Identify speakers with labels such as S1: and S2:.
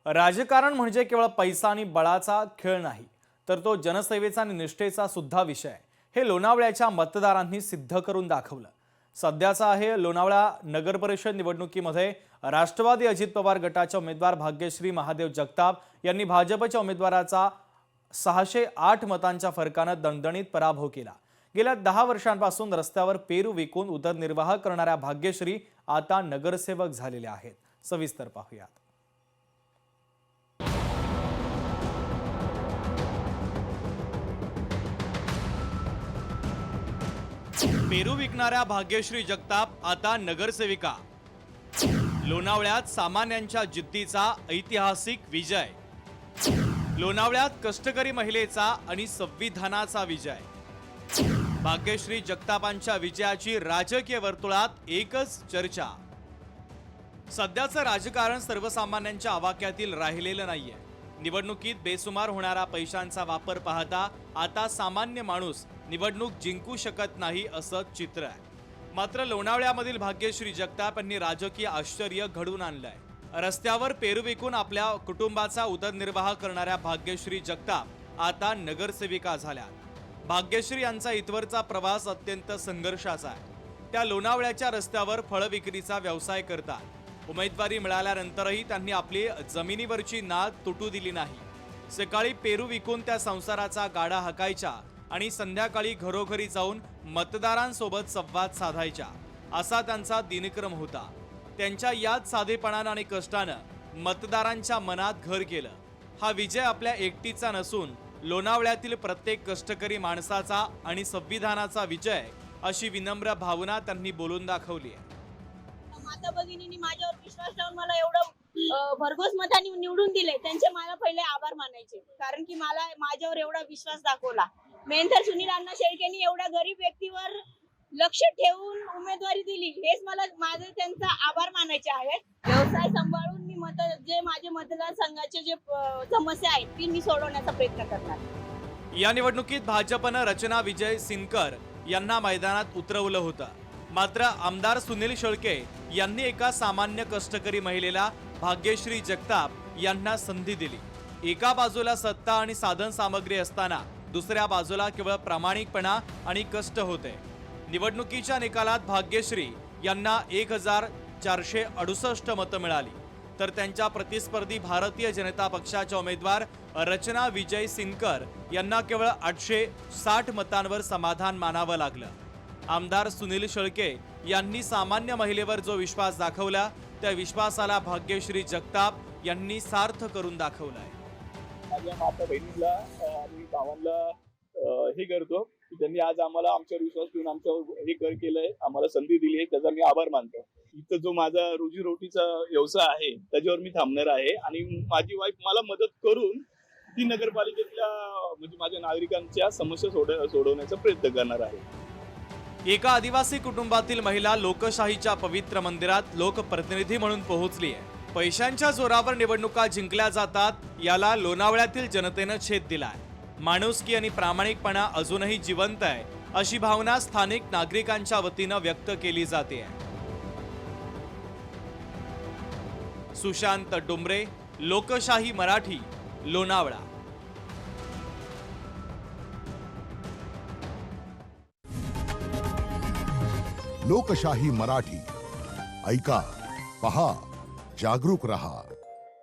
S1: राजकारण म्हणजे केवळ पैसा आणि बळाचा खेळ नाही, तर तो जनसेवेचा आणि निष्ठेचा सुद्धा विषय आहे। हे लोणावळ्याच्या मतदारांनी सिद्ध करून दाखवलं। सध्याचा आहे लोणावळा नगर परिषद निवडणुकीमध्ये राष्ट्रवादी अजित पवार गटाच्या उमेदवार भाग्यश्री महादेव जगताप यांनी भाजपच्या उमेदवाराचा 608 मतांच्या फरकाने दणदणीत पराभव केला। गेल्या 10 वर्षांपासून रस्त्यावर पेरू विकून उदरनिर्वाह करणाऱ्या भाग्यश्री आता नगरसेवक झालेल्या आहेत। सविस्तर पाहूयात। पेरू विकणाऱ्या भाग्यश्री जगताप आता नगरसेविका। लोणावळ्यात सामान्यांच्या जिद्दीचा ऐतिहासिक विजय। लोणावळ्यात कष्टकरी महिलेचा आणि संविधानाचा विजय। भाग्यश्री जगतापांच्या विजयाची राजकीय वर्तुळात एकच चर्चा। सध्याचं राजकारण सर्वसामान्यांच्या आवाक्यातील राहिलेलं नाहीये। निवडणुकीत बेसुमार होणारा पैशांचा वापर पाहता आता सामान्य माणूस निवडणूक जिंकू शकत नाही असं चित्र आहे। मात्र लोणावळ्यामधील भाग्यश्री जगताप यांनी राजकीय आश्चर्य घडवून आणलंय। रस्त्यावर पेरू विकून आपल्या कुटुंबाचा उदरनिर्वाह करणाऱ्या भाग्यश्री जगताप आता नगरसेविका झाल्या। भाग्यश्री यांचा इथवरचा प्रवास अत्यंत संघर्षाचा आहे। त्या लोणावळ्याच्या रस्त्यावर फळ विक्रीचा व्यवसाय करतात। उमेदवारी मिळाल्यानंतरही त्यांनी आपली जमिनीवरची नाद तुटू दिली नाही। सकाळी पेरू विकून त्या संसाराचा गाडा हाकायच्या आणि संध्याकाळी घरोघरी जाऊन मतदारांसोबत संवाद साधायच्या, असा त्यांचा दिनक्रम होता। त्यांच्या याच साधेपणानं आणि कष्टानं मतदारांच्या मनात घर केलं। हा विजय आपल्या एकटीचा नसून लोणावळ्यातील प्रत्येक कष्टकरी माणसाचा आणि संविधानाचा विजय, अशी विनम्र भावना त्यांनी बोलून दाखवली आहे।
S2: माता भगिनींनी माझ्यावर विश्वास ठेवून मला एवढं भरघोस मतांनी निवडून दिले, त्यांचे मला पहिले आभार मानायचे, कारण की मला माझ्यावर एवढा विश्वास दाखवला। मेन तर सुनील अण्णा शेळकेंनी एवढ्या गरीब व्यक्तीवर लक्ष ठेवून उमेदवारी दिली, हेच मला माझे त्यांचा आभार मानायचे आहेत। व्यवसाय सांभाळून मी जे माझे मतदारसंघाचे जे समस्या आहेत ती मी सोडवण्याचा प्रयत्न करणार।
S1: या निवडणुकीत भाजपनं रचना विजय सिनकर यांना मैदानात उतरवलं होतं। मात्र आमदार सुनील शेळके यांनी एका सामान्य कष्टकरी महिलेला भाग्यश्री जगताप यांना संधी दिली। एका बाजूला सत्ता आणि साधन सामग्री असताना दुसऱ्या बाजूला केवळ प्रामाणिकपणा आणि कष्ट होते। निवडणुकीच्या निकालात भाग्यश्री यांना 1468 मतं मिळाली, तर त्यांच्या प्रतिस्पर्धी भारतीय जनता पक्षाच्या उमेदवार रचना विजय सिनकर यांना केवळ 860 मतांवर समाधान मानावं लागलं। आमदार सुनील शेळके यांनी सामान्य महिलेवर जो विश्वास दाखवला, त्या विश्वासाला भाग्यश्री जगताप यांनी सार्थ करून दाखवलाय।
S3: माझ्या माता बहिणीला आणि भावांना हे करतो की त्यांनी आज आम्हाला आमच्यावर विश्वास ठेवून आमच्यावर हे घर केलंय, आम्हाला संधी दिली आहे, त्याचा मी आभार मानतो। इथं जो माझा रोजीरोटीचा व्यवसाय आहे त्याच्यावर मी थांबणार आहे आणि माझी वाईफ मला मदत करून ती नगरपालिकेतल्या म्हणजे माझ्या नागरिकांच्या समस्या सोडवण्याचा प्रयत्न करणार आहे।
S1: एका आदिवासी कुटुंबातील महिला लोकशाहीच्या पवित्र मंदिरात लोकप्रतिनिधी म्हणून पोहोचली आहे। पैशांच्या जोरावर निवडणुका जिंकल्या जातात, याला लोणावळ्यातील जनतेनं छेद दिलाय। माणुसकी आणि प्रामाणिकपणा अजूनही जिवंत आहे, अशी भावना स्थानिक नागरिकांच्या वतीनं व्यक्त केली जाते। सुशांत डुमरे, लोकशाही मराठी, लोणावळा।
S4: लोकशाही मराठी ऐका, पहा, जागरूक रहा।